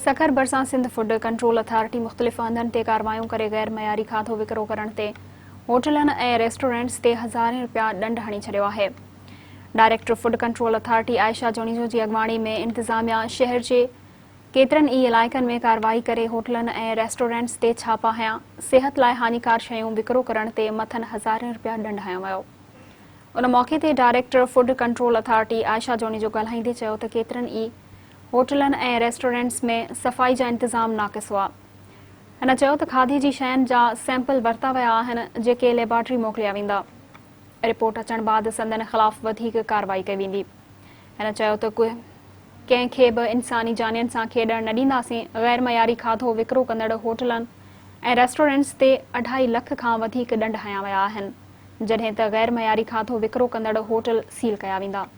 सखर बरसां Sindh food control authority मुख़्तलिफ़ हंधनि ते कारवायूं करे गैर मयारी खाधो विकिरो करण ते होटलनि ऐं रेस्टोरेंट्स ते हज़ारें रुपया ॾंड हणी छॾियो आहे। Director food control authority Ayesha Junejo जी अॻवाणी में इंतज़ामिया शहर जे केतिरनि ई इलाइक़नि में कारवाई करे होटलनि ऐं रेस्टोरेंट्स ते छापा हया सिहत लाइ हानिकार शयूं विकिरो करण ते मथनि हज़ारें रुपया ॾंड हयो वियो। उन मौक़े ते director food control authority Ayesha Junejo ॻाल्हाईंदे चयो त केतिरनि ई होटलनि ऐं रेस्टोरेंट्स में सफ़ाई जा इंतज़ाम नाक़िस हुआ। हिन चयो त खाधे जी शयुनि जा सैंपल वरिता विया आहिनि जेके लेबॉर्ट्री मोकिलिया वेंदा। रिपोर्ट अचण बैदि संदनि ख़िलाफ़ वधीक कार्रवाई कई वेंदी। हिन चयो त कंहिंखे बि इंसानी जानियुनि सां खेॾणु न ॾींदासीं। गैर मयारी खाधो विकिरो कंदड़ होटलनि ऐं रेस्टोरेंट्स ते 2.5 लख खां वधीक ॾंड हया विया आहिनि, जॾहिं त गैर मयारी खाधो विकिरो कंदड़ होटल सील कया वेंदा।